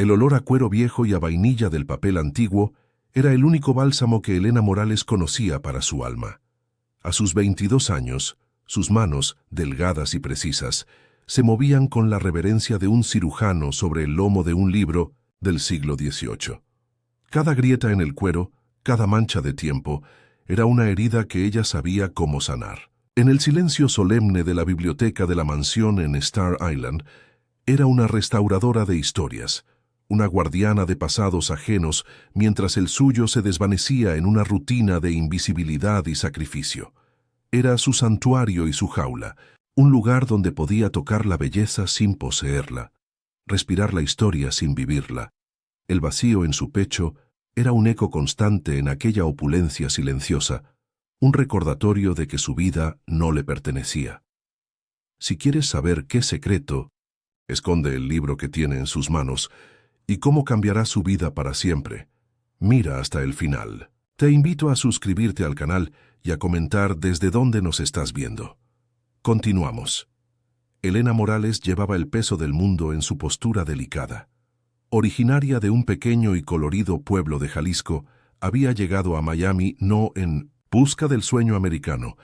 El olor a cuero viejo y a vainilla del papel antiguo era el único bálsamo que Elena Morales conocía para su alma. A sus 22 años, sus manos, delgadas y precisas, se movían con la reverencia de un cirujano sobre el lomo de un libro del siglo XVIII. Cada grieta en el cuero, cada mancha de tiempo, era una herida que ella sabía cómo sanar. En el silencio solemne de la biblioteca de la mansión en Star Island, era una restauradora de historias, una guardiana de pasados ajenos mientras el suyo se desvanecía en una rutina de invisibilidad y sacrificio. Era su santuario y su jaula, un lugar donde podía tocar la belleza sin poseerla, respirar la historia sin vivirla. El vacío en su pecho era un eco constante en aquella opulencia silenciosa, un recordatorio de que su vida no le pertenecía. Si quieres saber qué secreto, esconde el libro que tiene en sus manos y cómo cambiará su vida para siempre, mira hasta el final. Te invito a suscribirte al canal y a comentar desde dónde nos estás viendo. Continuamos. Elena Morales llevaba el peso del mundo en su postura delicada. Originaria de un pequeño y colorido pueblo de Jalisco, había llegado a Miami no en busca del sueño americano,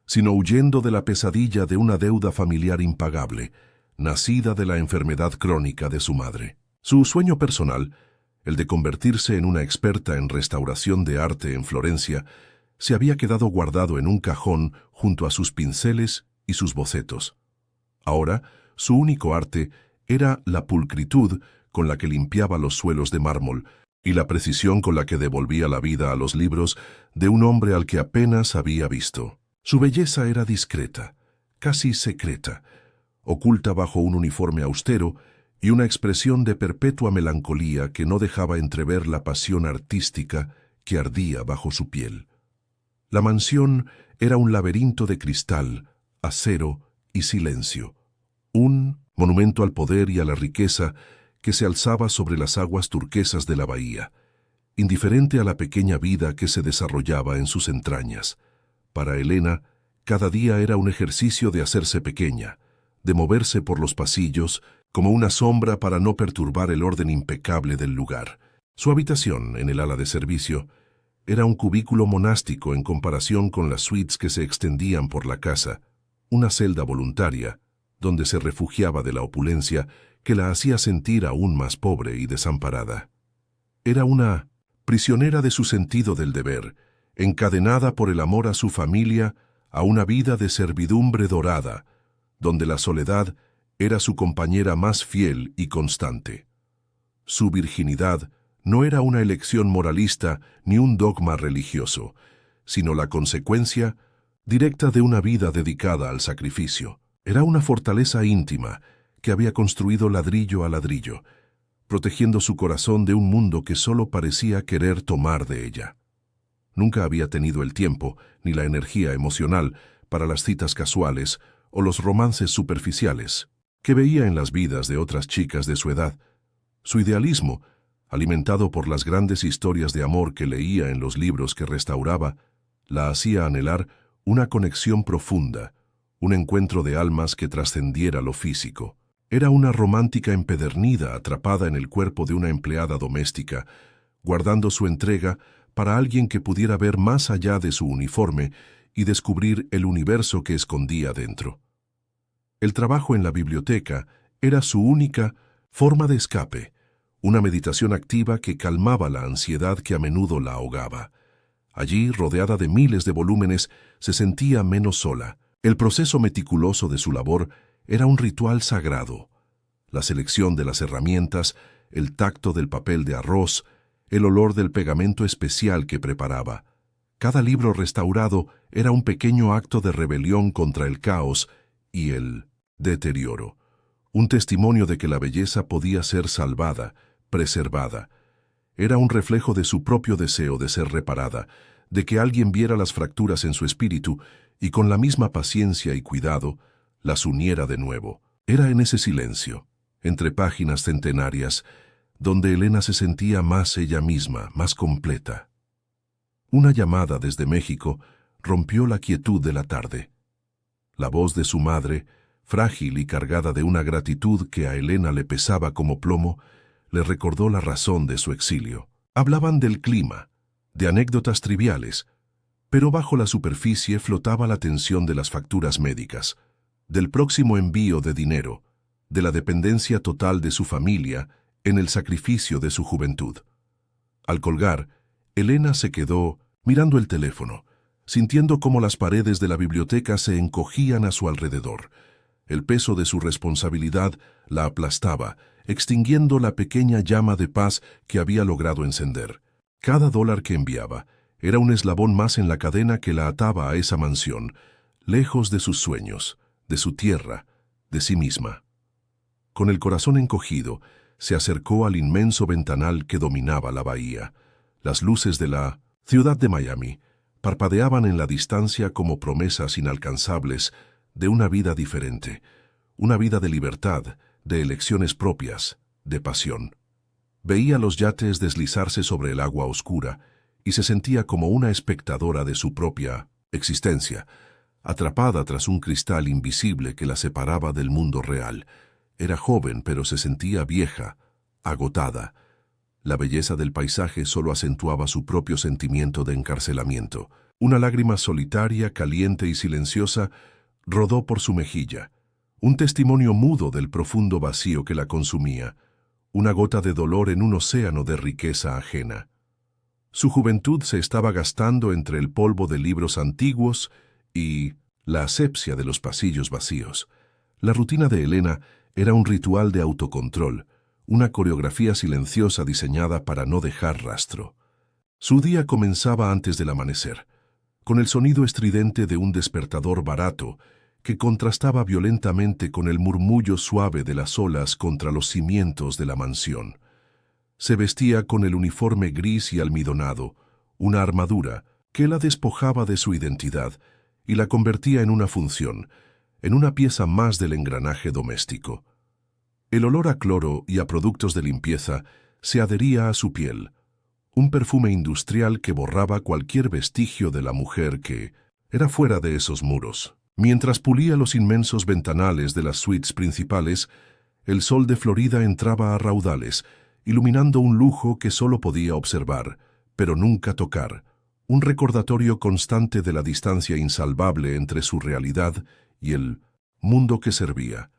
sino huyendo de la pesadilla de una deuda familiar impagable, nacida de la enfermedad crónica de su madre. Su sueño personal, el de convertirse en una experta en restauración de arte en Florencia, se había quedado guardado en un cajón junto a sus pinceles y sus bocetos. Ahora, su único arte era la pulcritud con la que limpiaba los suelos de mármol y la precisión con la que devolvía la vida a los libros de un hombre al que apenas había visto. Su belleza era discreta, casi secreta, oculta bajo un uniforme austero y una expresión de perpetua melancolía que no dejaba entrever la pasión artística que ardía bajo su piel. La mansión era un laberinto de cristal, acero y silencio, un monumento al poder y a la riqueza que se alzaba sobre las aguas turquesas de la bahía, indiferente a la pequeña vida que se desarrollaba en sus entrañas. Para Elena, cada día era un ejercicio de hacerse pequeña, de moverse por los pasillos como una sombra para no perturbar el orden impecable del lugar. Su habitación, en el ala de servicio, era un cubículo monástico en comparación con las suites que se extendían por la casa, una celda voluntaria, donde se refugiaba de la opulencia que la hacía sentir aún más pobre y desamparada. Era una prisionera de su sentido del deber, encadenada por el amor a su familia a una vida de servidumbre dorada, donde la soledad era su compañera más fiel y constante. Su virginidad no era una elección moralista ni un dogma religioso, sino la consecuencia directa de una vida dedicada al sacrificio. Era una fortaleza íntima que había construido ladrillo a ladrillo, protegiendo su corazón de un mundo que solo parecía querer tomar de ella. Nunca había tenido el tiempo ni la energía emocional para las citas casuales o los romances superficiales que veía en las vidas de otras chicas de su edad. Su idealismo, alimentado por las grandes historias de amor que leía en los libros que restauraba, la hacía anhelar una conexión profunda, un encuentro de almas que trascendiera lo físico. Era una romántica empedernida atrapada en el cuerpo de una empleada doméstica, guardando su entrega para alguien que pudiera ver más allá de su uniforme y descubrir el universo que escondía dentro. El trabajo en la biblioteca era su única forma de escape, una meditación activa que calmaba la ansiedad que a menudo la ahogaba. Allí, rodeada de miles de volúmenes, se sentía menos sola. El proceso meticuloso de su labor era un ritual sagrado. La selección de las herramientas, el tacto del papel de arroz, el olor del pegamento especial que preparaba. Cada libro restaurado era un pequeño acto de rebelión contra el caos y el deterioro, un testimonio de que la belleza podía ser salvada, preservada. Era un reflejo de su propio deseo de ser reparada, de que alguien viera las fracturas en su espíritu y con la misma paciencia y cuidado las uniera de nuevo. Era en ese silencio, entre páginas centenarias, donde Elena se sentía más ella misma, más completa. Una llamada desde México rompió la quietud de la tarde. La voz de su madre, frágil y cargada de una gratitud que a Elena le pesaba como plomo, le recordó la razón de su exilio. Hablaban del clima, de anécdotas triviales, pero bajo la superficie flotaba la tensión de las facturas médicas, del próximo envío de dinero, de la dependencia total de su familia en el sacrificio de su juventud. Al colgar, Elena se quedó mirando el teléfono, sintiendo cómo las paredes de la biblioteca se encogían a su alrededor. El peso de su responsabilidad la aplastaba, extinguiendo la pequeña llama de paz que había logrado encender. Cada dólar que enviaba era un eslabón más en la cadena que la ataba a esa mansión, lejos de sus sueños, de su tierra, de sí misma. Con el corazón encogido, se acercó al inmenso ventanal que dominaba la bahía. Las luces de la ciudad de Miami parpadeaban en la distancia como promesas inalcanzables de una vida diferente, una vida de libertad, de elecciones propias, de pasión. Veía los yates deslizarse sobre el agua oscura y se sentía como una espectadora de su propia existencia, atrapada tras un cristal invisible que la separaba del mundo real. Era joven, pero se sentía vieja, agotada. La belleza del paisaje solo acentuaba su propio sentimiento de encarcelamiento. Una lágrima solitaria, caliente y silenciosa rodó por su mejilla, un testimonio mudo del profundo vacío que la consumía, una gota de dolor en un océano de riqueza ajena. Su juventud se estaba gastando entre el polvo de libros antiguos y la asepsia de los pasillos vacíos. La rutina de Elena era un ritual de autocontrol, una coreografía silenciosa diseñada para no dejar rastro. Su día comenzaba antes del amanecer, con el sonido estridente de un despertador barato que contrastaba violentamente con el murmullo suave de las olas contra los cimientos de la mansión. Se vestía con el uniforme gris y almidonado, una armadura que la despojaba de su identidad y la convertía en una función, en una pieza más del engranaje doméstico. El olor a cloro y a productos de limpieza se adhería a su piel, un perfume industrial que borraba cualquier vestigio de la mujer que era fuera de esos muros. Mientras pulía los inmensos ventanales de las suites principales, el sol de Florida entraba a raudales, iluminando un lujo que solo podía observar, pero nunca tocar, un recordatorio constante de la distancia insalvable entre su realidad y el mundo que servía.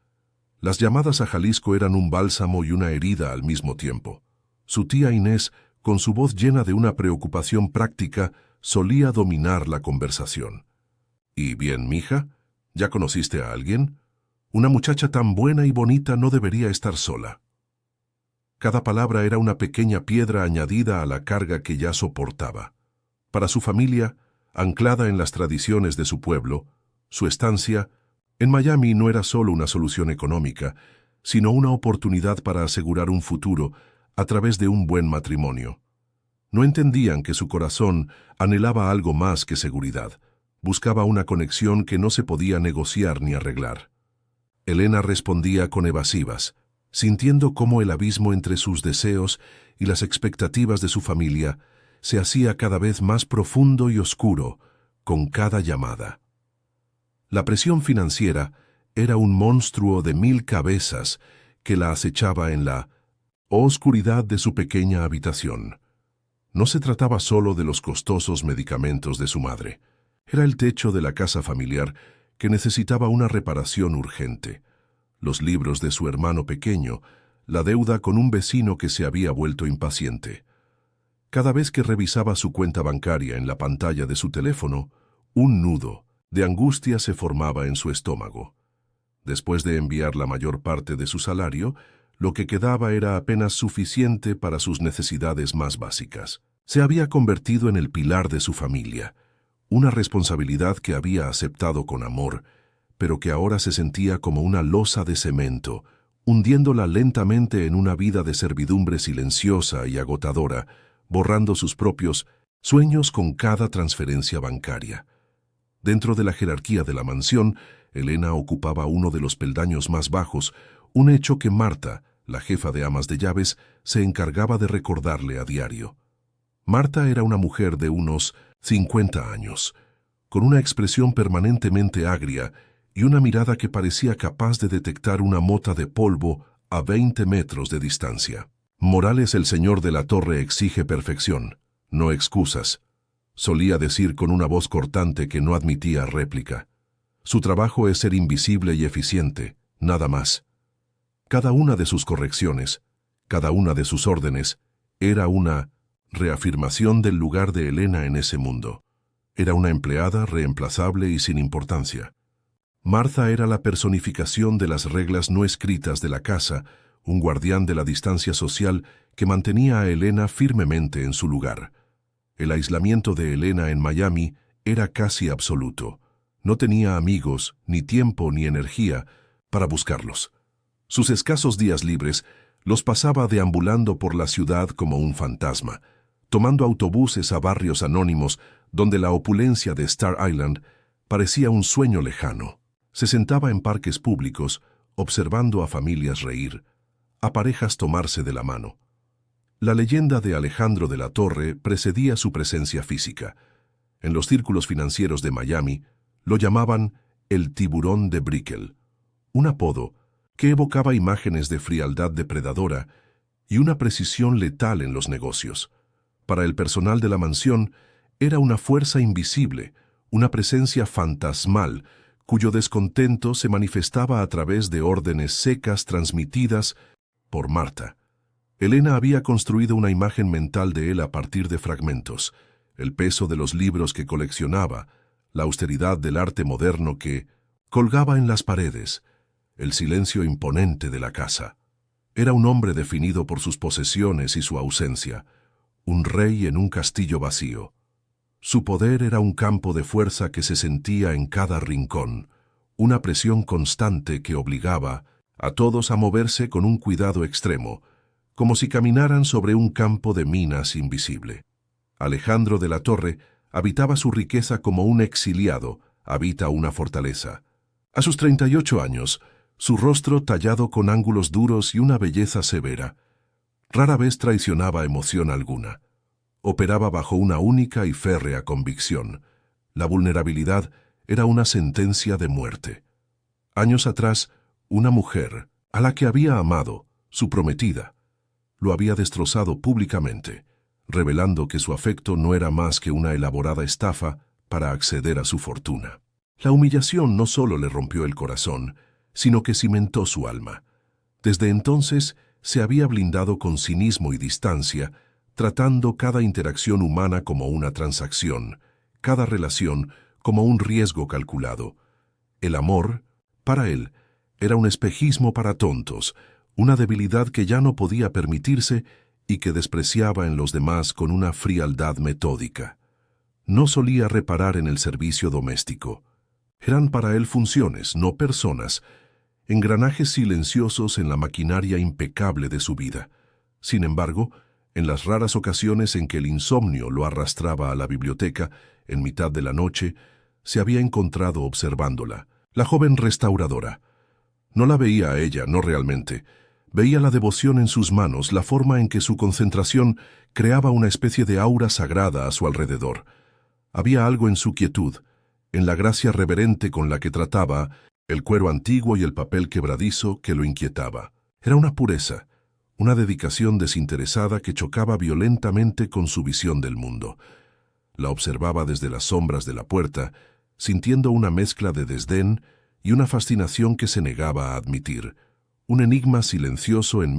Las llamadas a Jalisco eran un bálsamo y una herida al mismo tiempo. Su tía Inés, con su voz llena de una preocupación práctica, solía dominar la conversación. «¿Y bien, mija? ¿Ya conociste a alguien? Una muchacha tan buena y bonita no debería estar sola». Cada palabra era una pequeña piedra añadida a la carga que ya soportaba. Para su familia, anclada en las tradiciones de su pueblo, su estancia en Miami no era solo una solución económica, sino una oportunidad para asegurar un futuro a través de un buen matrimonio. No entendían que su corazón anhelaba algo más que seguridad. Buscaba una conexión que no se podía negociar ni arreglar. Elena respondía con evasivas, sintiendo cómo el abismo entre sus deseos y las expectativas de su familia se hacía cada vez más profundo y oscuro con cada llamada. La presión financiera era un monstruo de 1000 cabezas que la acechaba en la oscuridad de su pequeña habitación. No se trataba solo de los costosos medicamentos de su madre. Era el techo de la casa familiar que necesitaba una reparación urgente. Los libros de su hermano pequeño, la deuda con un vecino que se había vuelto impaciente. Cada vez que revisaba su cuenta bancaria en la pantalla de su teléfono, un nudo de angustia se formaba en su estómago. Después de enviar la mayor parte de su salario, lo que quedaba era apenas suficiente para sus necesidades más básicas. Se había convertido en el pilar de su familia, una responsabilidad que había aceptado con amor, pero que ahora se sentía como una losa de cemento, hundiéndola lentamente en una vida de servidumbre silenciosa y agotadora, borrando sus propios sueños con cada transferencia bancaria. Dentro de la jerarquía de la mansión, Elena ocupaba uno de los peldaños más bajos, un hecho que Marta, la jefa de amas de llaves, se encargaba de recordarle a diario. Marta era una mujer de unos 50 años, con una expresión permanentemente agria y una mirada que parecía capaz de detectar una mota de polvo a 20 metros de distancia. Morales, el señor de la Torre, exige perfección, no excusas, solía decir con una voz cortante que no admitía réplica. Su trabajo es ser invisible y eficiente, nada más. Cada una de sus correcciones, cada una de sus órdenes, era una reafirmación del lugar de Elena en ese mundo. Era una empleada reemplazable y sin importancia. Martha era la personificación de las reglas no escritas de la casa, un guardián de la distancia social que mantenía a Elena firmemente en su lugar. El aislamiento de Elena en Miami era casi absoluto. No tenía amigos, ni tiempo ni energía para buscarlos. Sus escasos días libres los pasaba deambulando por la ciudad como un fantasma, tomando autobuses a barrios anónimos donde la opulencia de Star Island parecía un sueño lejano. Se sentaba en parques públicos, observando a familias reír, a parejas tomarse de la mano. La leyenda de Alejandro de la Torre precedía su presencia física. En los círculos financieros de Miami lo llamaban el tiburón de Brickell, un apodo que evocaba imágenes de frialdad depredadora y una precisión letal en los negocios. Para el personal de la mansión era una fuerza invisible, una presencia fantasmal, cuyo descontento se manifestaba a través de órdenes secas transmitidas por Martha. Elena había construido una imagen mental de él a partir de fragmentos, el peso de los libros que coleccionaba, la austeridad del arte moderno que colgaba en las paredes, el silencio imponente de la casa. Era un hombre definido por sus posesiones y su ausencia, un rey en un castillo vacío. Su poder era un campo de fuerza que se sentía en cada rincón, una presión constante que obligaba a todos a moverse con un cuidado extremo, como si caminaran sobre un campo de minas invisible. Alejandro de la Torre habitaba su riqueza como un exiliado habita una fortaleza. A sus 38 años, su rostro tallado con ángulos duros y una belleza severa, rara vez traicionaba emoción alguna. Operaba bajo una única y férrea convicción. La vulnerabilidad era una sentencia de muerte. Años atrás, una mujer, a la que había amado, su prometida, lo había destrozado públicamente, revelando que su afecto no era más que una elaborada estafa para acceder a su fortuna. La humillación no solo le rompió el corazón, sino que cimentó su alma. Desde entonces se había blindado con cinismo y distancia, tratando cada interacción humana como una transacción, cada relación como un riesgo calculado. El amor, para él, era un espejismo para tontos, una debilidad que ya no podía permitirse y que despreciaba en los demás con una frialdad metódica. No solía reparar en el servicio doméstico. Eran para él funciones, no personas, engranajes silenciosos en la maquinaria impecable de su vida. Sin embargo, en las raras ocasiones en que el insomnio lo arrastraba a la biblioteca, en mitad de la noche, se había encontrado observándola, la joven restauradora. No la veía a ella, no realmente. Veía la devoción en sus manos, la forma en que su concentración creaba una especie de aura sagrada a su alrededor. Había algo en su quietud, en la gracia reverente con la que trataba, el cuero antiguo y el papel quebradizo que lo inquietaba. Era una pureza, una dedicación desinteresada que chocaba violentamente con su visión del mundo. La observaba desde las sombras de la puerta, sintiendo una mezcla de desdén y una fascinación que se negaba a admitir, un enigma silencioso en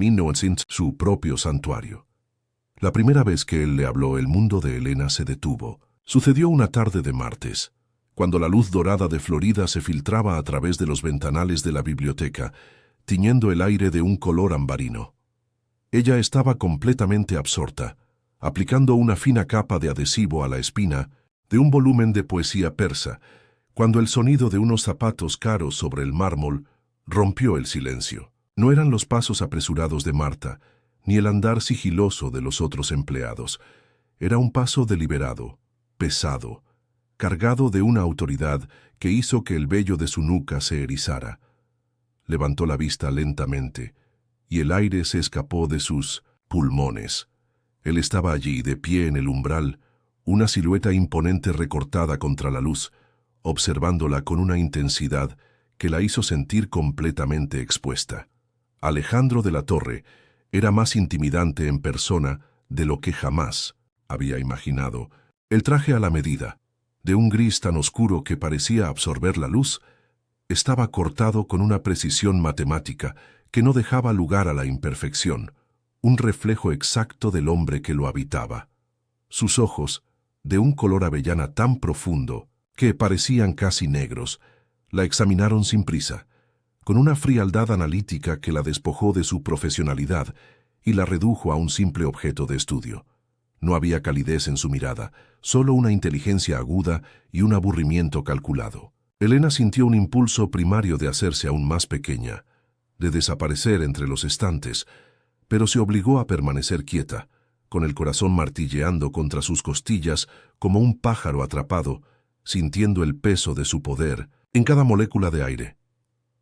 su propio santuario. La primera vez que él le habló, el mundo de Elena se detuvo. Sucedió una tarde de martes, cuando la luz dorada de Florida se filtraba a través de los ventanales de la biblioteca, tiñendo el aire de un color ambarino. Ella estaba completamente absorta, aplicando una fina capa de adhesivo a la espina de un volumen de poesía persa, cuando el sonido de unos zapatos caros sobre el mármol rompió el silencio. No eran los pasos apresurados de Martha, ni el andar sigiloso de los otros empleados. Era un paso deliberado, pesado, cargado de una autoridad que hizo que el vello de su nuca se erizara. Levantó la vista lentamente, y el aire se escapó de sus pulmones. Él estaba allí, de pie en el umbral, una silueta imponente recortada contra la luz, observándola con una intensidad que la hizo sentir completamente expuesta. Alejandro de la Torre Era más intimidante en persona de lo que jamás había imaginado. El traje a la medida, de un gris tan oscuro que parecía absorber la luz, estaba cortado con una precisión matemática que no dejaba lugar a la imperfección, un reflejo exacto del hombre que lo habitaba. Sus ojos, de un color avellana tan profundo que parecían casi negros, la examinaron sin prisa, con una frialdad analítica que la despojó de su profesionalidad y la redujo a un simple objeto de estudio. No había calidez en su mirada, solo una inteligencia aguda y un aburrimiento calculado. Elena sintió un impulso primario de hacerse aún más pequeña, de desaparecer entre los estantes, pero se obligó a permanecer quieta, con el corazón martilleando contra sus costillas como un pájaro atrapado, sintiendo el peso de su poder en cada molécula de aire.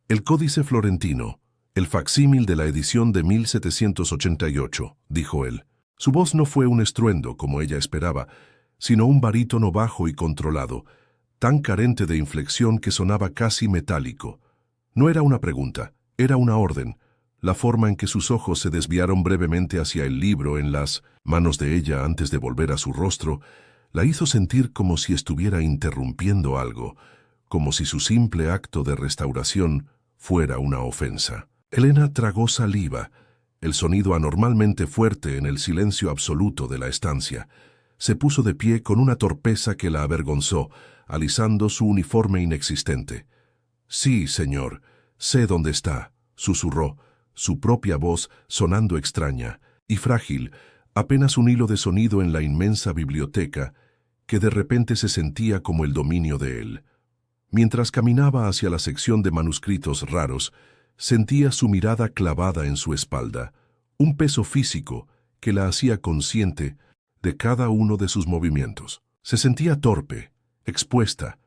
El Códice Florentino, el facsímil de la edición de 1788, dijo él. Su voz no fue un estruendo como ella esperaba, sino un barítono bajo y controlado, tan carente de inflexión que sonaba casi metálico. No era una pregunta, era una orden. La forma en que sus ojos se desviaron brevemente hacia el libro en las manos de ella antes de volver a su rostro, la hizo sentir como si estuviera interrumpiendo algo, como si su simple acto de restauración fuera una ofensa. Elena tragó saliva, el sonido anormalmente fuerte en el silencio absoluto de la estancia. Se puso de pie con una torpeza que la avergonzó, alisando su uniforme inexistente. «Sí, señor, sé dónde está», susurró, su propia voz sonando extraña y frágil, apenas un hilo de sonido en la inmensa biblioteca, que de repente se sentía como el dominio de él. Mientras caminaba hacia la sección de manuscritos raros, sentía su mirada clavada en su espalda, un peso físico que la hacía consciente de cada uno de sus movimientos. Se sentía torpe, expuesta,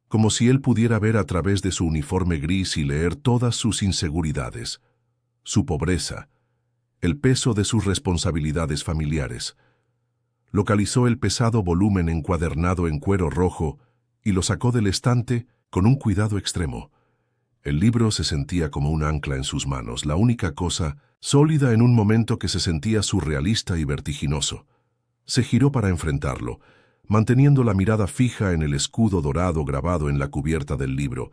como si él pudiera ver a través de su uniforme gris y leer todas sus inseguridades, su pobreza, el peso de sus responsabilidades familiares. Localizó el pesado volumen encuadernado en cuero rojo y lo sacó del estante con un cuidado extremo. El libro se sentía como un ancla en sus manos, la única cosa sólida en un momento que se sentía surrealista y vertiginoso. Se giró para enfrentarlo, manteniendo la mirada fija en el escudo dorado grabado en la cubierta del libro,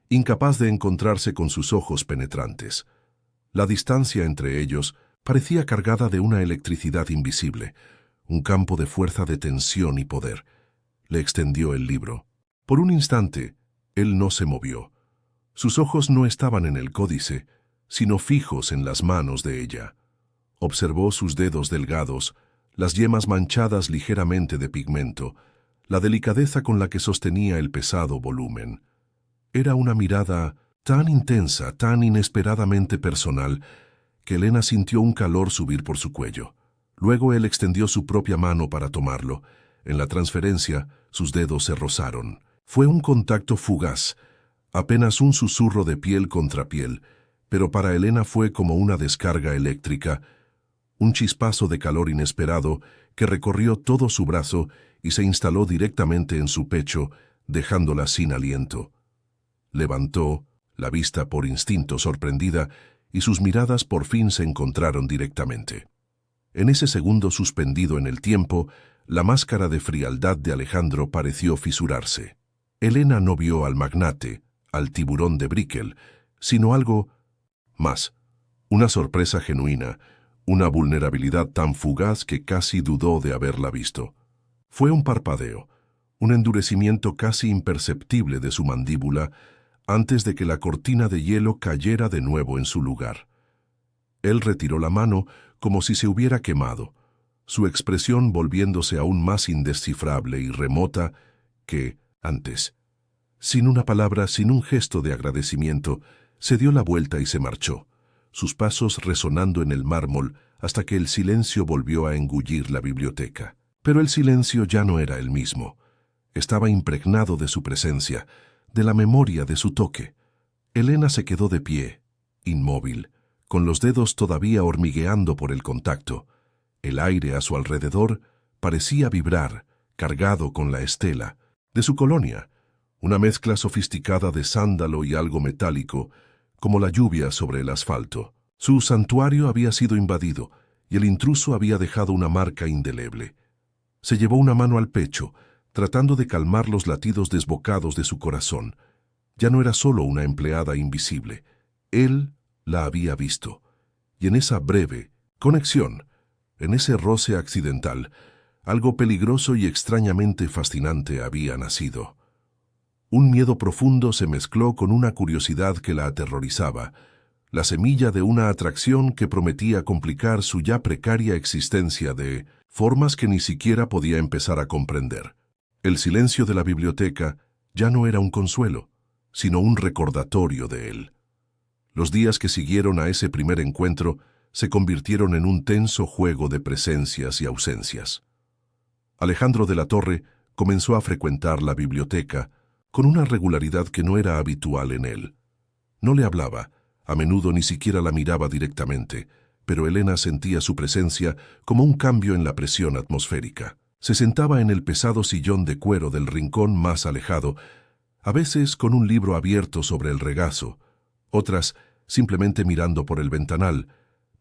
incapaz de encontrarse con sus ojos penetrantes. La distancia entre ellos parecía cargada de una electricidad invisible, un campo de fuerza de tensión y poder. Le extendió el libro. Por un instante, él no se movió. Sus ojos no estaban en el códice, sino fijos en las manos de ella. Observó sus dedos delgados, las yemas manchadas ligeramente de pigmento, la delicadeza con la que sostenía el pesado volumen. Era una mirada tan intensa, tan inesperadamente personal, que Elena sintió un calor subir por su cuello. Luego él extendió su propia mano para tomarlo. En la transferencia, sus dedos se rozaron. Fue un contacto fugaz, apenas un susurro de piel contra piel, pero para Elena fue como una descarga eléctrica, un chispazo de calor inesperado que recorrió todo su brazo y se instaló directamente en su pecho, dejándola sin aliento. Levantó la vista por instinto sorprendida y sus miradas por fin se encontraron directamente. En ese segundo suspendido en el tiempo, la máscara de frialdad de Alejandro pareció fisurarse. Elena no vio al magnate, al tiburón de Brickell, sino algo más, una sorpresa genuina, una vulnerabilidad tan fugaz que casi dudó de haberla visto. Fue un parpadeo, un endurecimiento casi imperceptible de su mandíbula antes de que la cortina de hielo cayera de nuevo en su lugar. Él retiró la mano como si se hubiera quemado, su expresión volviéndose aún más indescifrable y remota que antes. Sin una palabra, sin un gesto de agradecimiento, se dio la vuelta y se marchó, sus pasos resonando en el mármol hasta que el silencio volvió a engullir la biblioteca. Pero el silencio ya no era el mismo. Estaba impregnado de su presencia, de la memoria de su toque. Elena se quedó de pie, inmóvil, con los dedos todavía hormigueando por el contacto. El aire a su alrededor parecía vibrar, cargado con la estela de su colonia, una mezcla sofisticada de sándalo y algo metálico, como la lluvia sobre el asfalto. Su santuario había sido invadido y el intruso había dejado una marca indeleble. Se llevó una mano al pecho, tratando de calmar los latidos desbocados de su corazón. Ya no era solo una empleada invisible. Él la había visto. Y en esa breve conexión, en ese roce accidental, algo peligroso y extrañamente fascinante había nacido. Un miedo profundo se mezcló con una curiosidad que la aterrorizaba, la semilla de una atracción que prometía complicar su ya precaria existencia de formas que ni siquiera podía empezar a comprender. El silencio de la biblioteca ya no era un consuelo, sino un recordatorio de él. Los días que siguieron a ese primer encuentro se convirtieron en un tenso juego de presencias y ausencias. Alejandro de la Torre comenzó a frecuentar la biblioteca con una regularidad que no era habitual en él. No le hablaba, a menudo ni siquiera la miraba directamente, pero Elena sentía su presencia como un cambio en la presión atmosférica. Se sentaba en el pesado sillón de cuero del rincón más alejado, a veces con un libro abierto sobre el regazo, otras simplemente mirando por el ventanal,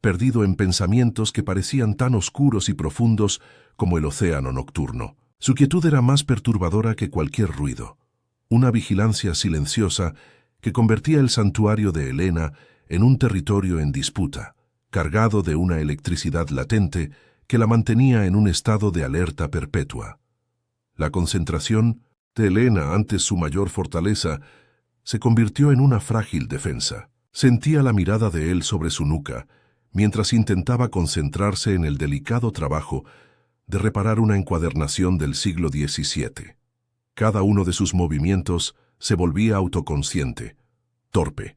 perdido en pensamientos que parecían tan oscuros y profundos como el océano nocturno. Su quietud era más perturbadora que cualquier ruido, una vigilancia silenciosa que convertía el santuario de Elena en un territorio en disputa, cargado de una electricidad latente que la mantenía en un estado de alerta perpetua. La concentración de Elena, antes su mayor fortaleza, se convirtió en una frágil defensa. Sentía la mirada de él sobre su nuca, mientras intentaba concentrarse en el delicado trabajo de reparar una encuadernación del siglo XVII. Cada uno de sus movimientos se volvía autoconsciente, torpe.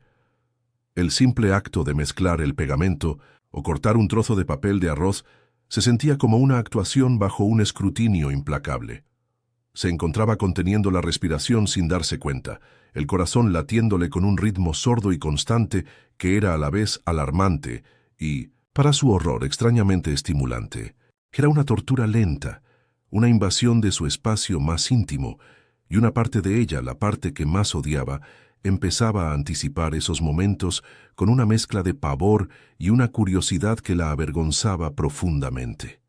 El simple acto de mezclar el pegamento o cortar un trozo de papel de arroz se sentía como una actuación bajo un escrutinio implacable. Se encontraba conteniendo la respiración sin darse cuenta, el corazón latiéndole con un ritmo sordo y constante que era a la vez alarmante y, para su horror, extrañamente estimulante. Era una tortura lenta, una invasión de su espacio más íntimo, y una parte de ella, la parte que más odiaba, empezaba a anticipar esos momentos con una mezcla de pavor y una curiosidad que la avergonzaba profundamente.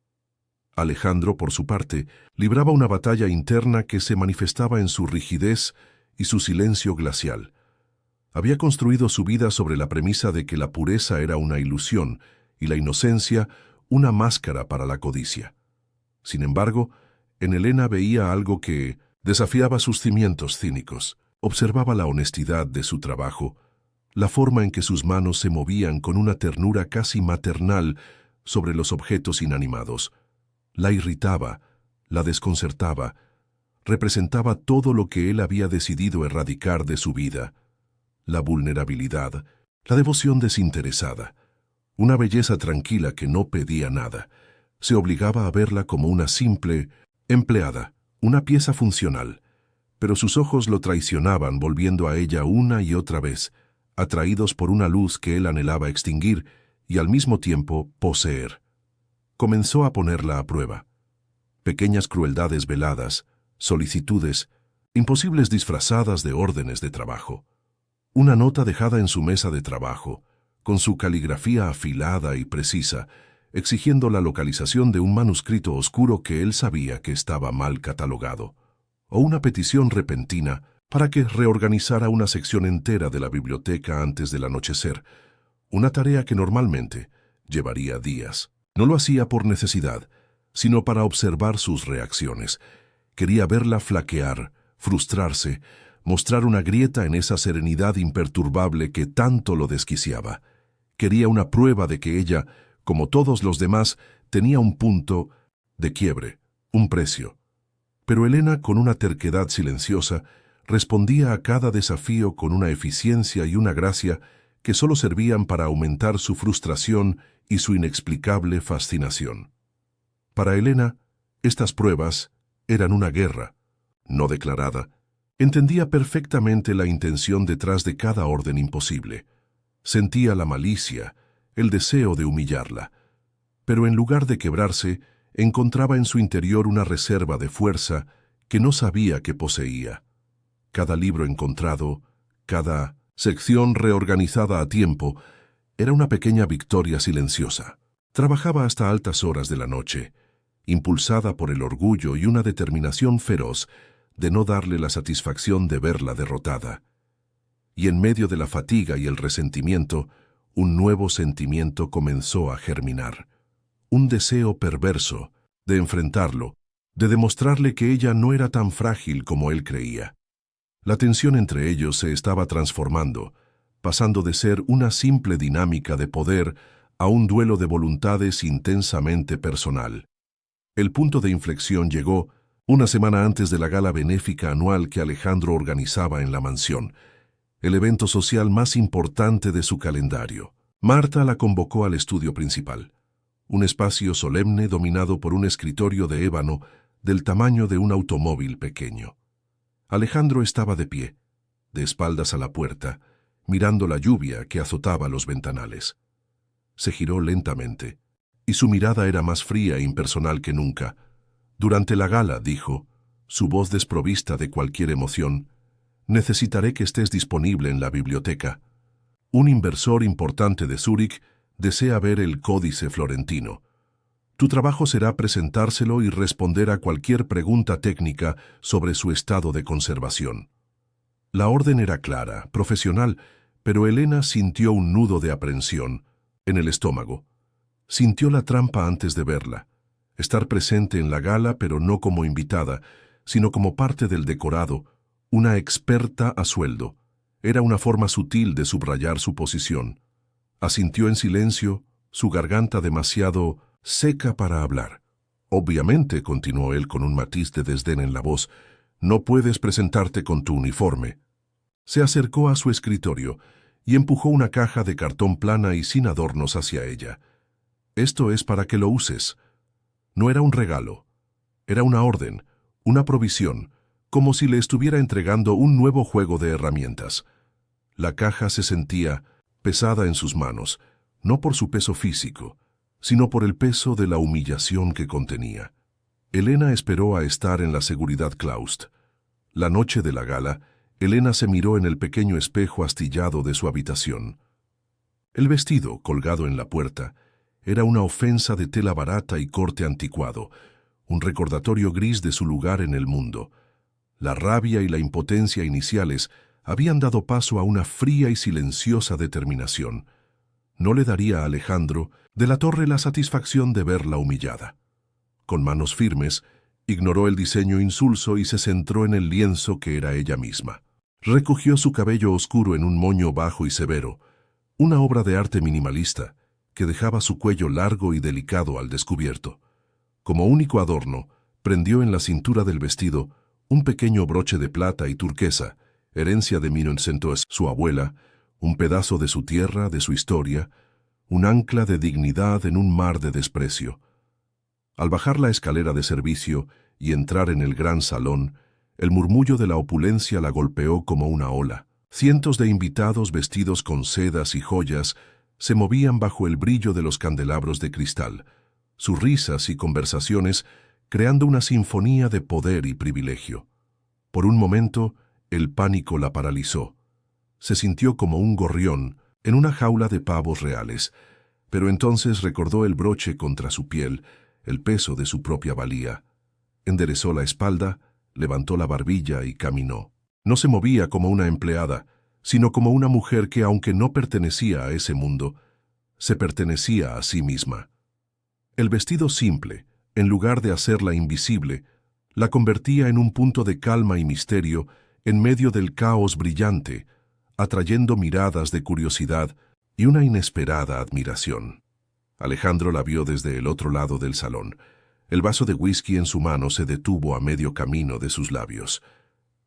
Alejandro, por su parte, libraba una batalla interna que se manifestaba en su rigidez y su silencio glacial. Había construido su vida sobre la premisa de que la pureza era una ilusión y la inocencia una máscara para la codicia. Sin embargo, en Elena veía algo que desafiaba sus cimientos cínicos. Observaba la honestidad de su trabajo, la forma en que sus manos se movían con una ternura casi maternal sobre los objetos inanimados. La irritaba, la desconcertaba, representaba todo lo que él había decidido erradicar de su vida: la vulnerabilidad, la devoción desinteresada, una belleza tranquila que no pedía nada. Se obligaba a verla como una simple empleada, una pieza funcional, pero sus ojos lo traicionaban volviendo a ella una y otra vez, atraídos por una luz que él anhelaba extinguir y al mismo tiempo poseer. Comenzó a ponerla a prueba. Pequeñas crueldades veladas, solicitudes, imposibles disfrazadas de órdenes de trabajo. Una nota dejada en su mesa de trabajo, con su caligrafía afilada y precisa, exigiendo la localización de un manuscrito oscuro que él sabía que estaba mal catalogado, o una petición repentina para que reorganizara una sección entera de la biblioteca antes del anochecer, una tarea que normalmente llevaría días. No lo hacía por necesidad, sino para observar sus reacciones. Quería verla flaquear, frustrarse, mostrar una grieta en esa serenidad imperturbable que tanto lo desquiciaba. Quería una prueba de que ella, como todos los demás, tenía un punto de quiebre, un precio. Pero Elena, con una terquedad silenciosa, respondía a cada desafío con una eficiencia y una gracia que solo servían para aumentar su frustración y su inexplicable fascinación. Para Elena, estas pruebas eran una guerra, no declarada. Entendía perfectamente la intención detrás de cada orden imposible. Sentía la malicia, el deseo de humillarla. Pero en lugar de quebrarse, encontraba en su interior una reserva de fuerza que no sabía que poseía. Cada libro encontrado, cada sección reorganizada a tiempo, Era una pequeña victoria silenciosa. Trabajaba hasta altas horas de la noche, impulsada por el orgullo y una determinación feroz de no darle la satisfacción de verla derrotada. Y en medio de la fatiga y el resentimiento, un nuevo sentimiento comenzó a germinar. Un deseo perverso de enfrentarlo, de demostrarle que ella no era tan frágil como él creía. La tensión entre ellos se estaba transformando, pasando de ser una simple dinámica de poder a un duelo de voluntades intensamente personal. El punto de inflexión llegó una semana antes de la gala benéfica anual que Alejandro organizaba en la mansión, el evento social más importante de su calendario. Marta la convocó al estudio principal, un espacio solemne dominado por un escritorio de ébano del tamaño de un automóvil pequeño. Alejandro estaba de pie, de espaldas a la puerta, mirando la lluvia que azotaba los ventanales. Se giró lentamente, y su mirada era más fría e impersonal que nunca. Durante la gala, dijo, su voz desprovista de cualquier emoción, necesitaré que estés disponible en la biblioteca. Un inversor importante de Zúrich desea ver el Códice Florentino. Tu trabajo será presentárselo y responder a cualquier pregunta técnica sobre su estado de conservación. La orden era clara, profesional, pero Elena sintió un nudo de aprensión en el estómago. Sintió la trampa antes de verla, estar presente en la gala pero no como invitada, sino como parte del decorado, una experta a sueldo. Era una forma sutil de subrayar su posición. Asintió en silencio, su garganta demasiado seca para hablar. Obviamente, continuó él con un matiz de desdén en la voz, no puedes presentarte con tu uniforme. Se acercó a su escritorio y empujó una caja de cartón plana y sin adornos hacia ella. Esto es para que lo uses. No era un regalo. Era una orden, una provisión, como si le estuviera entregando un nuevo juego de herramientas. La caja se sentía pesada en sus manos, no por su peso físico, sino por el peso de la humillación que contenía. Elena esperó a estar en la seguridad claust. La noche de la gala, Elena se miró en el pequeño espejo astillado de su habitación. El vestido, colgado en la puerta, era una ofensa de tela barata y corte anticuado, un recordatorio gris de su lugar en el mundo. La rabia y la impotencia iniciales habían dado paso a una fría y silenciosa determinación. No le daría a Alejandro de la Torre la satisfacción de verla humillada. Con manos firmes, ignoró el diseño insulso y se centró en el lienzo que era ella misma. Recogió su cabello oscuro en un moño bajo y severo, una obra de arte minimalista que dejaba su cuello largo y delicado al descubierto. Como único adorno, prendió en la cintura del vestido un pequeño broche de plata y turquesa, herencia de Minoncentós, su abuela, un pedazo de su tierra, de su historia, un ancla de dignidad en un mar de desprecio. Al bajar la escalera de servicio y entrar en el gran salón, el murmullo de la opulencia la golpeó como una ola. Cientos de invitados vestidos con sedas y joyas se movían bajo el brillo de los candelabros de cristal, sus risas y conversaciones creando una sinfonía de poder y privilegio. Por un momento, el pánico la paralizó. Se sintió como un gorrión en una jaula de pavos reales, pero entonces recordó el broche contra su piel, el peso de su propia valía. Enderezó la espalda, levantó la barbilla y caminó. No se movía como una empleada, sino como una mujer que, aunque no pertenecía a ese mundo, se pertenecía a sí misma. El vestido simple, en lugar de hacerla invisible, la convertía en un punto de calma y misterio en medio del caos brillante, atrayendo miradas de curiosidad y una inesperada admiración. Alejandro la vio desde el otro lado del salón. El vaso de whisky en su mano se detuvo a medio camino de sus labios.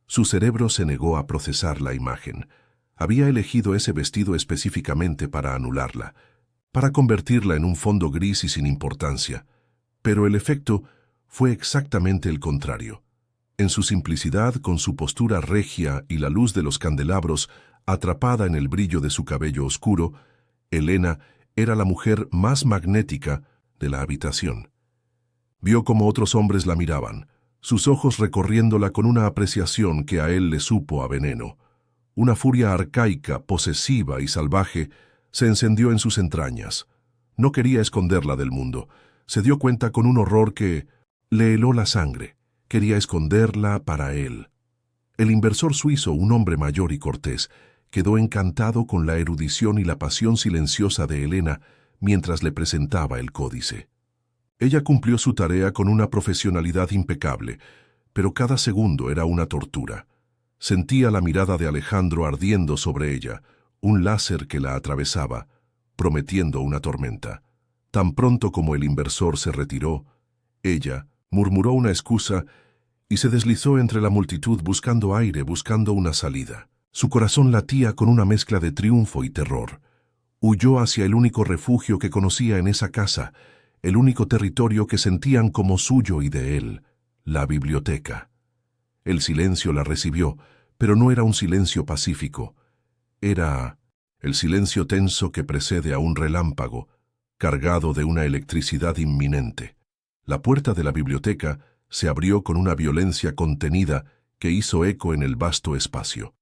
Su cerebro se negó a procesar la imagen. Había elegido ese vestido específicamente para anularla, para convertirla en un fondo gris y sin importancia. Pero el efecto fue exactamente el contrario. En su simplicidad, con su postura regia y la luz de los candelabros atrapada en el brillo de su cabello oscuro, Elena era la mujer más magnética de la habitación. Vio cómo otros hombres la miraban, sus ojos recorriéndola con una apreciación que a él le supo a veneno. Una furia arcaica, posesiva y salvaje Se encendió en sus entrañas. No quería esconderla del mundo. Se dio cuenta con un horror que le heló la sangre. Quería esconderla para él. El inversor suizo, un hombre mayor y cortés, quedó encantado con la erudición y la pasión silenciosa de Elena mientras le presentaba el códice. Ella cumplió su tarea con una profesionalidad impecable, pero cada segundo era una tortura. Sentía la mirada de Alejandro ardiendo sobre ella, un láser que la atravesaba, prometiendo una tormenta. Tan pronto como el inversor se retiró, ella murmuró una excusa y se deslizó entre la multitud buscando aire, buscando una salida. Su corazón latía con una mezcla de triunfo y terror. Huyó hacia el único refugio que conocía en esa casa, el único territorio que sentían como suyo y de él, la biblioteca. El silencio la recibió, pero no era un silencio pacífico. Era el silencio tenso que precede a un relámpago, cargado de una electricidad inminente. La puerta de la biblioteca se abrió con una violencia contenida que hizo eco en el vasto espacio.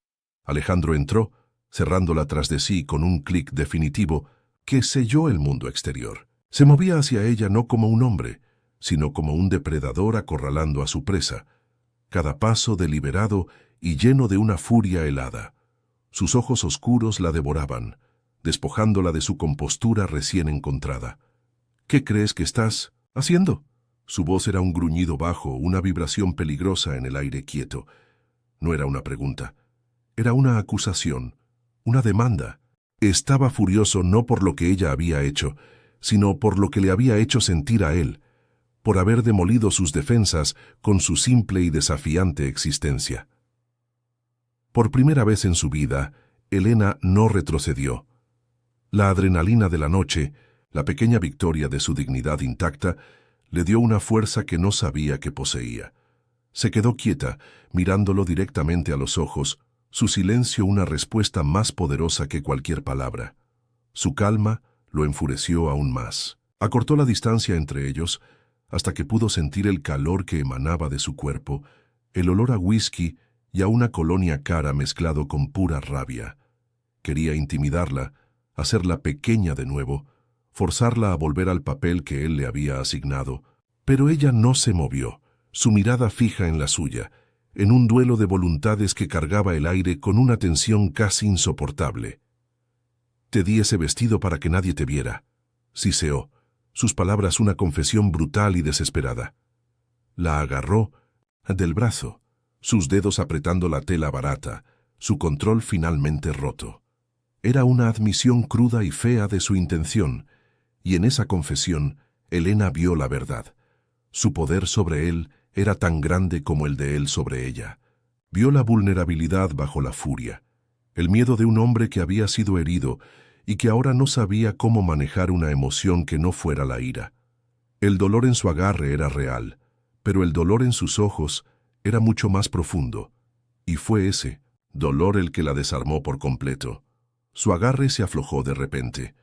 Alejandro entró, cerrándola tras de sí con un clic definitivo que selló el mundo exterior. Se movía hacia ella no como un hombre, sino como un depredador acorralando a su presa, cada paso deliberado y lleno de una furia helada. Sus ojos oscuros la devoraban, despojándola de su compostura recién encontrada. ¿Qué crees que estás haciendo? Su voz era un gruñido bajo, una vibración peligrosa en el aire quieto. No era una pregunta. Era una acusación, una demanda. Estaba furioso no por lo que ella había hecho, sino por lo que le había hecho sentir a él, por haber demolido sus defensas con su simple y desafiante existencia. Por primera vez en su vida, Elena no retrocedió. La adrenalina de la noche, la pequeña victoria de su dignidad intacta, le dio una fuerza que no sabía que poseía. Se quedó quieta, mirándolo directamente a los ojos, su silencio una respuesta más poderosa que cualquier palabra. Su calma lo enfureció aún más. Acortó la distancia entre ellos hasta que pudo sentir el calor que emanaba de su cuerpo, el olor a whisky y a una colonia cara mezclado con pura rabia. Quería intimidarla, hacerla pequeña de nuevo, forzarla a volver al papel que él le había asignado, pero ella no se movió, su mirada fija en la suya, en un duelo de voluntades que cargaba el aire con una tensión casi insoportable. «Te di ese vestido para que nadie te viera», siseó, sus palabras una confesión brutal y desesperada. La agarró del brazo, sus dedos apretando la tela barata, su control finalmente roto. Era una admisión cruda y fea de su intención, y en esa confesión Elena vio la verdad. Su poder sobre él era tan grande como el de él sobre ella. Vio la vulnerabilidad bajo la furia, el miedo de un hombre que había sido herido y que ahora no sabía cómo manejar una emoción que no fuera la ira. El dolor en su agarre era real, pero el dolor en sus ojos era mucho más profundo, y fue ese dolor el que la desarmó por completo. Su agarre se aflojó de repente.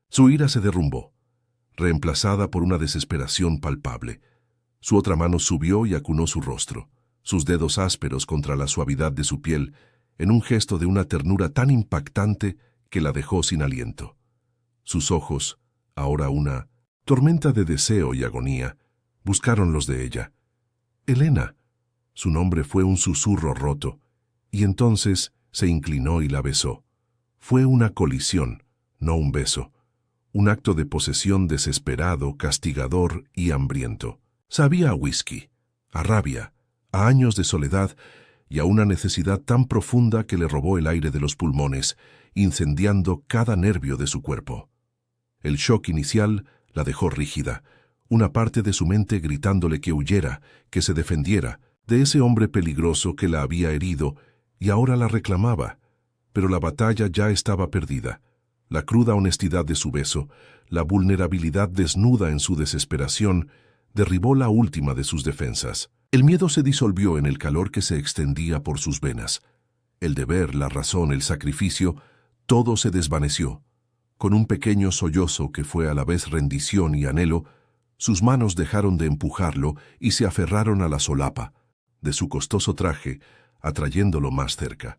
Su ira se derrumbó, reemplazada por una desesperación palpable. Su otra mano subió y acunó su rostro, sus dedos ásperos contra la suavidad de su piel, en un gesto de una ternura tan impactante que la dejó sin aliento. Sus ojos, ahora una tormenta de deseo y agonía, buscaron los de ella. «Elena». Su nombre fue un susurro roto, y entonces se inclinó y la besó. Fue una colisión, no un beso. Un acto de posesión desesperado, castigador y hambriento. Sabía a whisky, a rabia, a años de soledad y a una necesidad tan profunda que le robó el aire de los pulmones, incendiando cada nervio de su cuerpo. El shock inicial la dejó rígida, una parte de su mente gritándole que huyera, que se defendiera de ese hombre peligroso que la había herido y ahora la reclamaba. Pero la batalla ya estaba perdida. La cruda honestidad de su beso, la vulnerabilidad desnuda en su desesperación, derribó la última de sus defensas. El miedo se disolvió en el calor que se extendía por sus venas. El deber, la razón, el sacrificio, todo se desvaneció. Con un pequeño sollozo que fue a la vez rendición y anhelo, sus manos dejaron de empujarlo y se aferraron a la solapa de su costoso traje, atrayéndolo más cerca.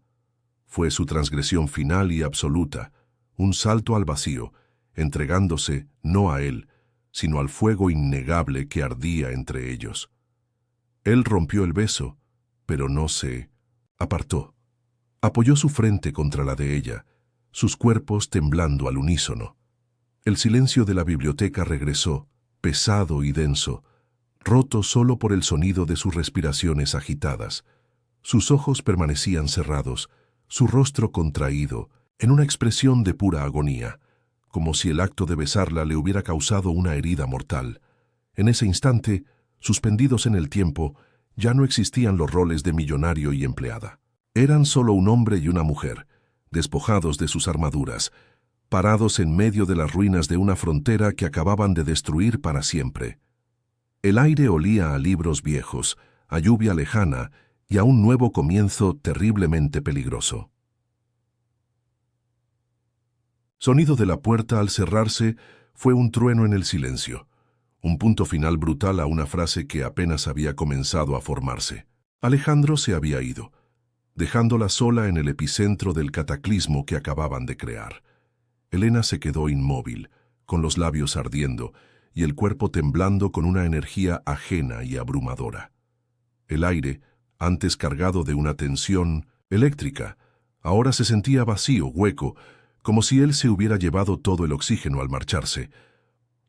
Fue su transgresión final y absoluta, un salto al vacío, entregándose no a él, sino al fuego innegable que ardía entre ellos. Él rompió el beso, pero no se apartó. Apoyó su frente contra la de ella, sus cuerpos temblando al unísono. El silencio de la biblioteca regresó, pesado y denso, roto solo por el sonido de sus respiraciones agitadas. Sus ojos permanecían cerrados, su rostro contraído, en una expresión de pura agonía, como si el acto de besarla le hubiera causado una herida mortal. En ese instante, suspendidos en el tiempo, ya no existían los roles de millonario y empleada. Eran solo un hombre y una mujer, despojados de sus armaduras, parados en medio de las ruinas de una frontera que acababan de destruir para siempre. El aire olía a libros viejos, a lluvia lejana y a un nuevo comienzo terriblemente peligroso. Sonido de la puerta al cerrarse fue un trueno en el silencio, un punto final brutal a una frase que apenas había comenzado a formarse. Alejandro se había ido, dejándola sola en el epicentro del cataclismo que acababan de crear. Elena se quedó inmóvil, con los labios ardiendo y el cuerpo temblando con una energía ajena y abrumadora. El aire, antes cargado de una tensión eléctrica, ahora se sentía vacío, hueco, como si él se hubiera llevado todo el oxígeno al marcharse.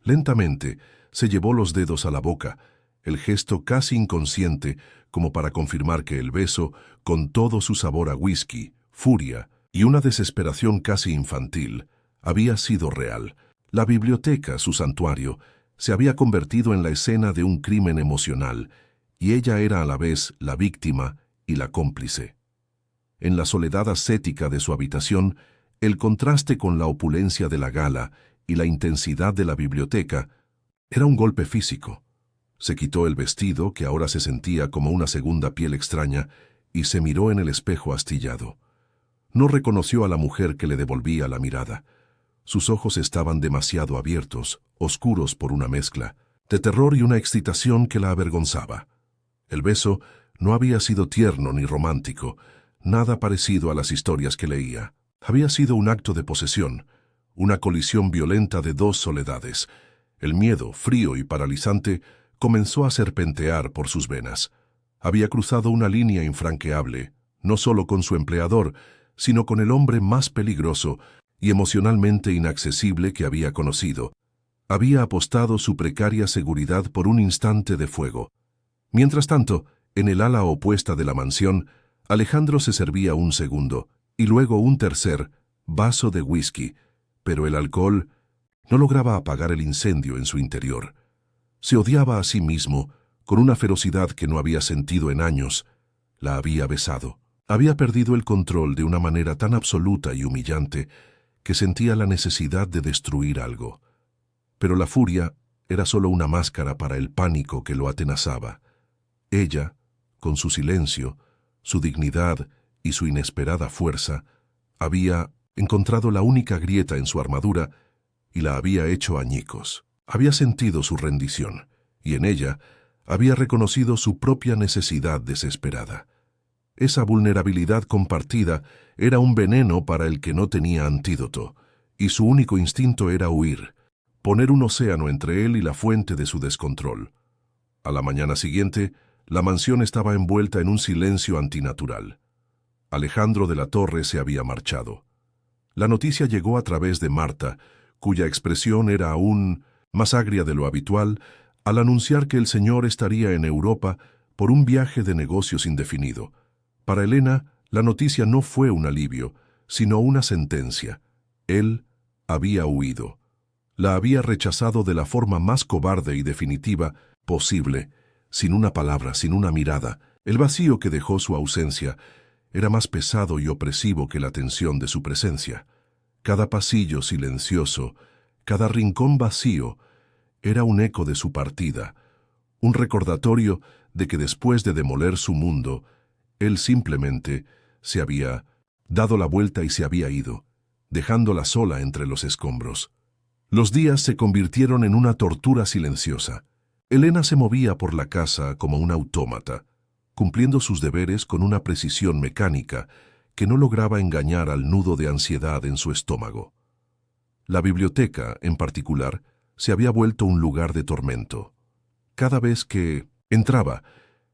Lentamente se llevó los dedos a la boca, el gesto casi inconsciente como para confirmar que el beso, con todo su sabor a whisky, furia y una desesperación casi infantil, había sido real. La biblioteca, su santuario, se había convertido en la escena de un crimen emocional, y ella era a la vez la víctima y la cómplice. En la soledad ascética de su habitación, el contraste con la opulencia de la gala y la intensidad de la biblioteca era un golpe físico. Se quitó el vestido, que ahora se sentía como una segunda piel extraña, y se miró en el espejo astillado. No reconoció a la mujer que le devolvía la mirada. Sus ojos estaban demasiado abiertos, oscuros por una mezcla de terror y una excitación que la avergonzaba. El beso no había sido tierno ni romántico, nada parecido a las historias que leía. Había sido un acto de posesión, una colisión violenta de dos soledades. El miedo, frío y paralizante, comenzó a serpentear por sus venas. Había cruzado una línea infranqueable, no solo con su empleador, sino con el hombre más peligroso y emocionalmente inaccesible que había conocido. Había apostado su precaria seguridad por un instante de fuego. Mientras tanto, en el ala opuesta de la mansión, Alejandro se servía un segundo, y luego un tercer, vaso de whisky, pero el alcohol no lograba apagar el incendio en su interior. Se odiaba a sí mismo, con una ferocidad que no había sentido en años. La había besado. Había perdido el control de una manera tan absoluta y humillante que sentía la necesidad de destruir algo. Pero la furia era solo una máscara para el pánico que lo atenazaba. Ella, con su silencio, su dignidad y su inesperada fuerza, había encontrado la única grieta en su armadura y la había hecho añicos. Había sentido su rendición, y en ella había reconocido su propia necesidad desesperada. Esa vulnerabilidad compartida era un veneno para el que no tenía antídoto, y su único instinto era huir, poner un océano entre él y la fuente de su descontrol. A la mañana siguiente, la mansión estaba envuelta en un silencio antinatural. Alejandro de la Torre se había marchado. La noticia llegó a través de Marta, cuya expresión era aún más agria de lo habitual, al anunciar que el señor estaría en Europa por un viaje de negocios indefinido. Para Elena, la noticia no fue un alivio, sino una sentencia. Él había huido. La había rechazado de la forma más cobarde y definitiva posible, sin una palabra, sin una mirada. El vacío que dejó su ausencia era más pesado y opresivo que la tensión de su presencia. Cada pasillo silencioso, cada rincón vacío, era un eco de su partida, un recordatorio de que después de demoler su mundo, él simplemente se había dado la vuelta y se había ido, dejándola sola entre los escombros. Los días se convirtieron en una tortura silenciosa. Elena se movía por la casa como un autómata, cumpliendo sus deberes con una precisión mecánica que no lograba engañar al nudo de ansiedad en su estómago. La biblioteca, en particular, se había vuelto un lugar de tormento. Cada vez que entraba,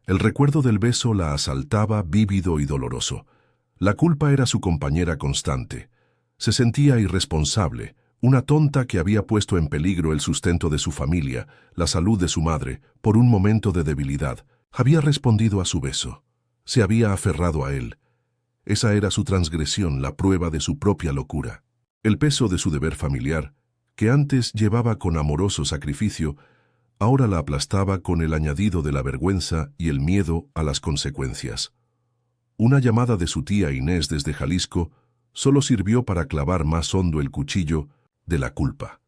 el recuerdo del beso la asaltaba vívido y doloroso. La culpa era su compañera constante. Se sentía irresponsable, una tonta que había puesto en peligro el sustento de su familia, la salud de su madre, por un momento de debilidad. Había respondido a su beso. Se había aferrado a él. Esa era su transgresión, la prueba de su propia locura. El peso de su deber familiar, que antes llevaba con amoroso sacrificio, ahora la aplastaba con el añadido de la vergüenza y el miedo a las consecuencias. Una llamada de su tía Inés desde Jalisco solo sirvió para clavar más hondo el cuchillo de la culpa.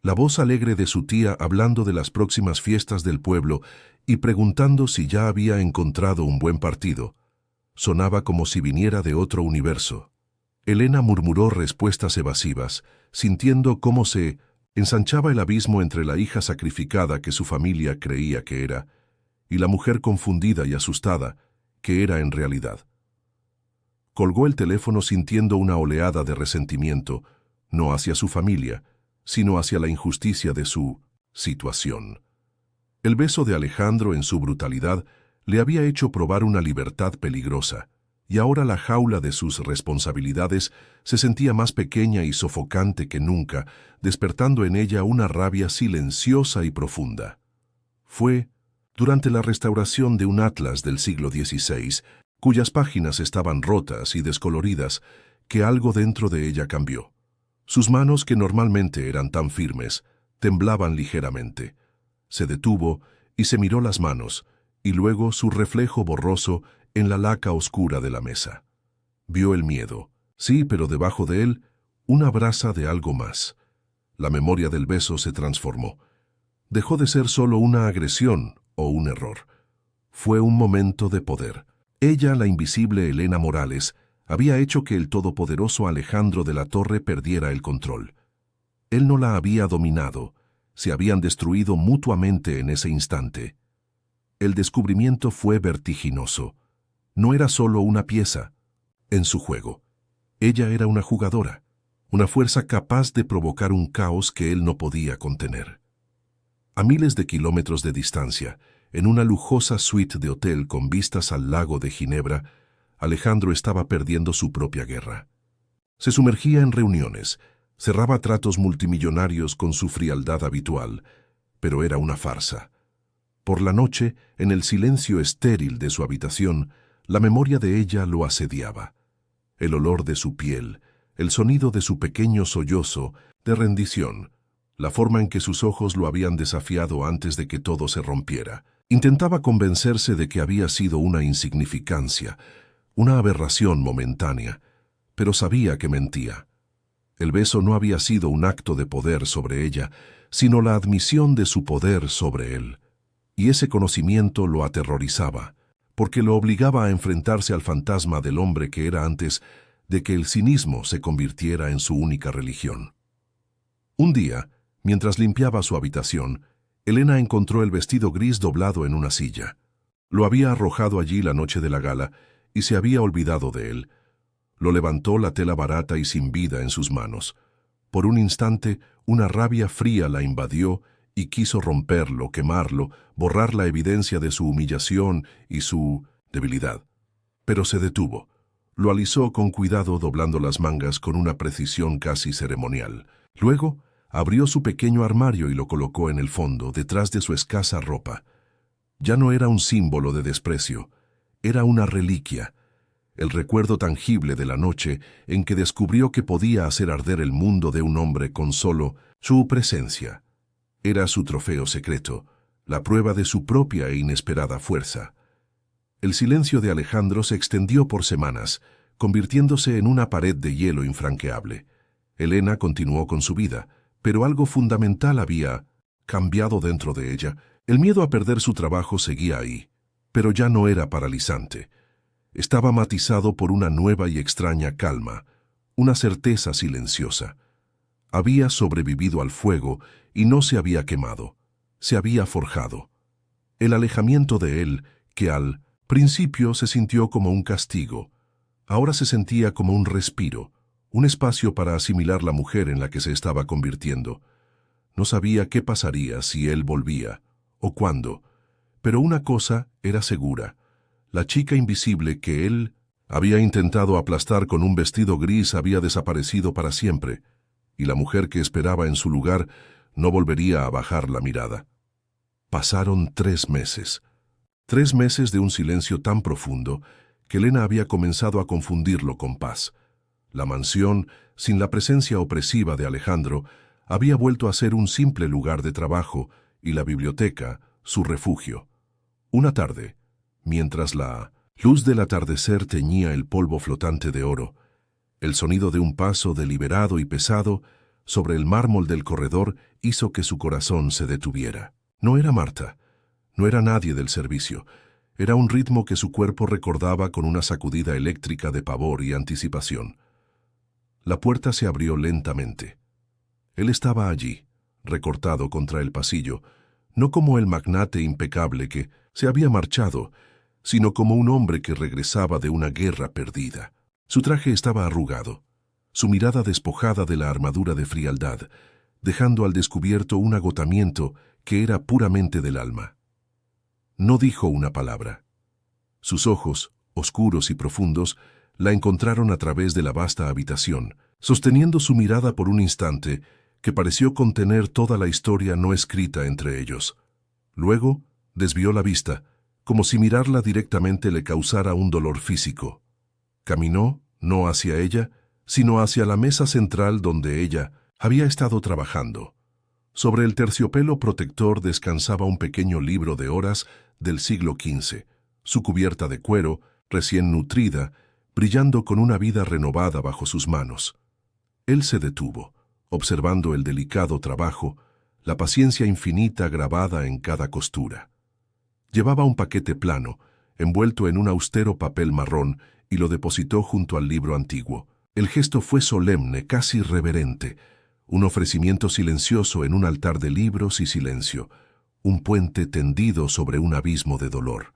La voz alegre de su tía hablando de las próximas fiestas del pueblo y preguntando si ya había encontrado un buen partido, sonaba como si viniera de otro universo. Elena murmuró respuestas evasivas, sintiendo cómo se ensanchaba el abismo entre la hija sacrificada que su familia creía que era, y la mujer confundida y asustada que era en realidad. Colgó el teléfono sintiendo una oleada de resentimiento, no hacia su familia, sino hacia la injusticia de su situación. El beso de Alejandro en su brutalidad le había hecho probar una libertad peligrosa, y ahora la jaula de sus responsabilidades se sentía más pequeña y sofocante que nunca, despertando en ella una rabia silenciosa y profunda. Fue durante la restauración de un atlas del siglo XVI, cuyas páginas estaban rotas y descoloridas, que algo dentro de ella cambió. Sus manos, que normalmente eran tan firmes, temblaban ligeramente. Se detuvo y se miró las manos, y luego su reflejo borroso en la laca oscura de la mesa. Vio el miedo, sí, pero debajo de él, una brasa de algo más. La memoria del beso se transformó. Dejó de ser solo una agresión o un error. Fue un momento de poder. Ella, la invisible Elena Morales, había hecho que el todopoderoso Alejandro de la Torre perdiera el control. Él no la había dominado, se habían destruido mutuamente en ese instante. El descubrimiento fue vertiginoso. No era solo una pieza en su juego. Ella era una jugadora, una fuerza capaz de provocar un caos que él no podía contener. A miles de kilómetros de distancia, en una lujosa suite de hotel con vistas al lago de Ginebra, Alejandro estaba perdiendo su propia guerra. Se sumergía en reuniones, cerraba tratos multimillonarios con su frialdad habitual, pero era una farsa. Por la noche, en el silencio estéril de su habitación, la memoria de ella lo asediaba. El olor de su piel, el sonido de su pequeño sollozo de rendición, la forma en que sus ojos lo habían desafiado antes de que todo se rompiera. Intentaba convencerse de que había sido una insignificancia, una aberración momentánea, pero sabía que mentía. El beso no había sido un acto de poder sobre ella, sino la admisión de su poder sobre él. Y ese conocimiento lo aterrorizaba, porque lo obligaba a enfrentarse al fantasma del hombre que era antes de que el cinismo se convirtiera en su única religión. Un día, mientras limpiaba su habitación, Elena encontró el vestido gris doblado en una silla. Lo había arrojado allí la noche de la gala y se había olvidado de él. Lo levantó la tela barata y sin vida en sus manos. Por un instante, una rabia fría la invadió y quiso romperlo, quemarlo, borrar la evidencia de su humillación y su debilidad. Pero se detuvo. Lo alisó con cuidado doblando las mangas con una precisión casi ceremonial. Luego, abrió su pequeño armario y lo colocó en el fondo, detrás de su escasa ropa. Ya no era un símbolo de desprecio, era una reliquia, el recuerdo tangible de la noche en que descubrió que podía hacer arder el mundo de un hombre con solo su presencia. Era su trofeo secreto, la prueba de su propia e inesperada fuerza. El silencio de Alejandro se extendió por semanas, convirtiéndose en una pared de hielo infranqueable. Elena continuó con su vida, pero algo fundamental había cambiado dentro de ella. El miedo a perder su trabajo seguía ahí, pero ya no era paralizante. Estaba matizado por una nueva y extraña calma, una certeza silenciosa. Había sobrevivido al fuego y no se había quemado, se había forjado. El alejamiento de él, que al principio se sintió como un castigo, ahora se sentía como un respiro, un espacio para asimilar la mujer en la que se estaba convirtiendo. No sabía qué pasaría si él volvía, o cuándo, pero una cosa era segura: la chica invisible que él había intentado aplastar con un vestido gris había desaparecido para siempre, y la mujer que esperaba en su lugar no volvería a bajar la mirada. Pasaron 3 meses. 3 meses de un silencio tan profundo que Elena había comenzado a confundirlo con paz. La mansión, sin la presencia opresiva de Alejandro, había vuelto a ser un simple lugar de trabajo, y la biblioteca, su refugio. Una tarde, mientras la luz del atardecer teñía el polvo flotante de oro, el sonido de un paso deliberado y pesado sobre el mármol del corredor hizo que su corazón se detuviera. No era Marta, no era nadie del servicio. Era un ritmo que su cuerpo recordaba con una sacudida eléctrica de pavor y anticipación. La puerta se abrió lentamente. Él estaba allí, recortado contra el pasillo, no como el magnate impecable que se había marchado, sino como un hombre que regresaba de una guerra perdida. Su traje estaba arrugado, su mirada despojada de la armadura de frialdad, dejando al descubierto un agotamiento que era puramente del alma. No dijo una palabra. Sus ojos, oscuros y profundos, la encontraron a través de la vasta habitación, sosteniendo su mirada por un instante que pareció contener toda la historia no escrita entre ellos. Luego, desvió la vista, como si mirarla directamente le causara un dolor físico. Caminó, no hacia ella, sino hacia la mesa central donde ella había estado trabajando. Sobre el terciopelo protector descansaba un pequeño libro de horas del siglo XV, su cubierta de cuero, recién nutrida, brillando con una vida renovada bajo sus manos. Él se detuvo, observando el delicado trabajo, la paciencia infinita grabada en cada costura. Llevaba un paquete plano, envuelto en un austero papel marrón, y lo depositó junto al libro antiguo. El gesto fue solemne, casi reverente, un ofrecimiento silencioso en un altar de libros y silencio, un puente tendido sobre un abismo de dolor.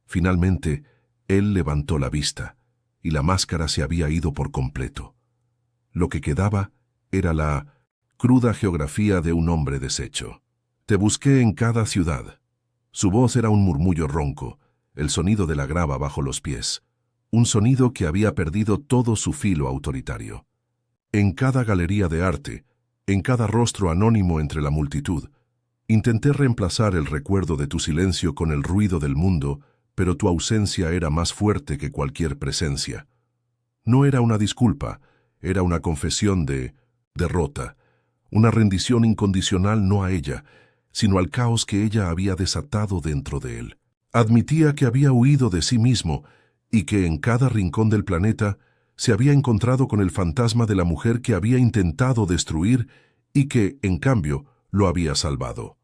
Finalmente, él levantó la vista, y la máscara se había ido por completo. Lo que quedaba era la cruda geografía de un hombre deshecho. Te busqué en cada ciudad. Su voz era un murmullo ronco, el sonido de la grava bajo los pies, un sonido que había perdido todo su filo autoritario. En cada galería de arte, en cada rostro anónimo entre la multitud, intenté reemplazar el recuerdo de tu silencio con el ruido del mundo, pero tu ausencia era más fuerte que cualquier presencia. No era una disculpa, era una confesión de derrota, una rendición incondicional no a ella, sino al caos que ella había desatado dentro de él. Admitía que había huido de sí mismo y que en cada rincón del planeta se había encontrado con el fantasma de la mujer que había intentado destruir y que, en cambio, lo había salvado.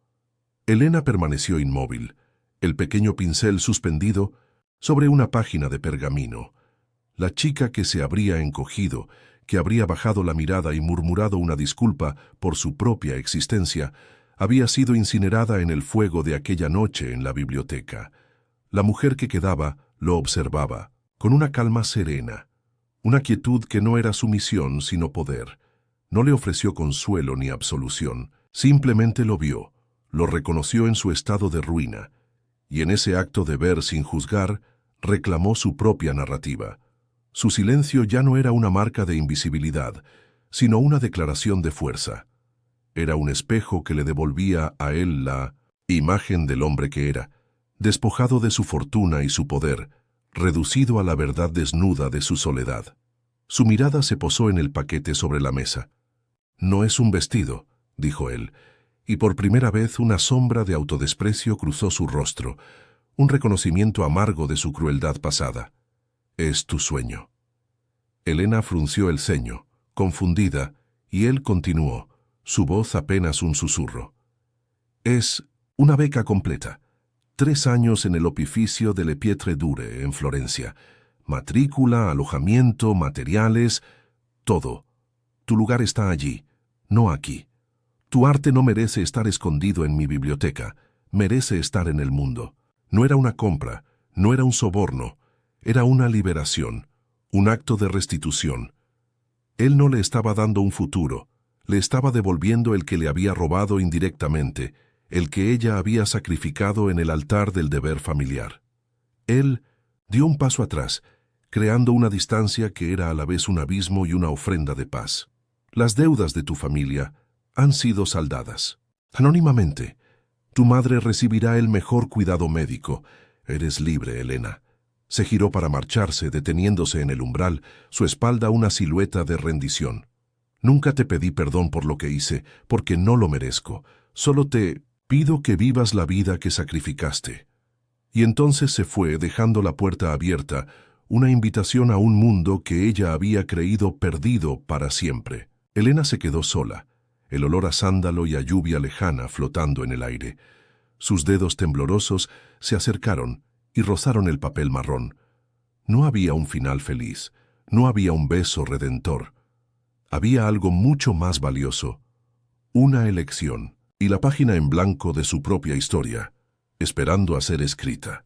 Elena permaneció inmóvil, el pequeño pincel suspendido sobre una página de pergamino. La chica que se habría encogido, que habría bajado la mirada y murmurado una disculpa por su propia existencia, había sido incinerada en el fuego de aquella noche en la biblioteca. La mujer que quedaba lo observaba, con una calma serena, una quietud que no era sumisión sino poder. No le ofreció consuelo ni absolución, simplemente lo vio, lo reconoció en su estado de ruina, y en ese acto de ver sin juzgar, reclamó su propia narrativa. Su silencio ya no era una marca de invisibilidad, sino una declaración de fuerza. Era un espejo que le devolvía a él la imagen del hombre que era, despojado de su fortuna y su poder, reducido a la verdad desnuda de su soledad. Su mirada se posó en el paquete sobre la mesa. «No es un vestido», dijo él, y por primera vez una sombra de autodesprecio cruzó su rostro, un reconocimiento amargo de su crueldad pasada. «Es tu sueño». Elena frunció el ceño, confundida, y él continuó, su voz apenas un susurro. «Es una beca completa. 3 años en el opificio de Le Pietre Dure, en Florencia. Matrícula, alojamiento, materiales, todo. Tu lugar está allí, no aquí. Tu arte no merece estar escondido en mi biblioteca, merece estar en el mundo». No era una compra, no era un soborno, era una liberación, un acto de restitución. Él no le estaba dando un futuro, le estaba devolviendo el que le había robado indirectamente, el que ella había sacrificado en el altar del deber familiar. Él dio un paso atrás, creando una distancia que era a la vez un abismo y una ofrenda de paz. Las deudas de tu familia han sido saldadas. Anónimamente, tu madre recibirá el mejor cuidado médico. Eres libre, Elena. Se giró para marcharse, deteniéndose en el umbral, su espalda una silueta de rendición. Nunca te pedí perdón por lo que hice, porque no lo merezco. Solo te pido que vivas la vida que sacrificaste. Y entonces se fue, dejando la puerta abierta, una invitación a un mundo que ella había creído perdido para siempre. Elena se quedó sola, el olor a sándalo y a lluvia lejana flotando en el aire. Sus dedos temblorosos se acercaron y rozaron el papel marrón. No había un final feliz, no había un beso redentor. Había algo mucho más valioso, una elección y la página en blanco de su propia historia, esperando a ser escrita.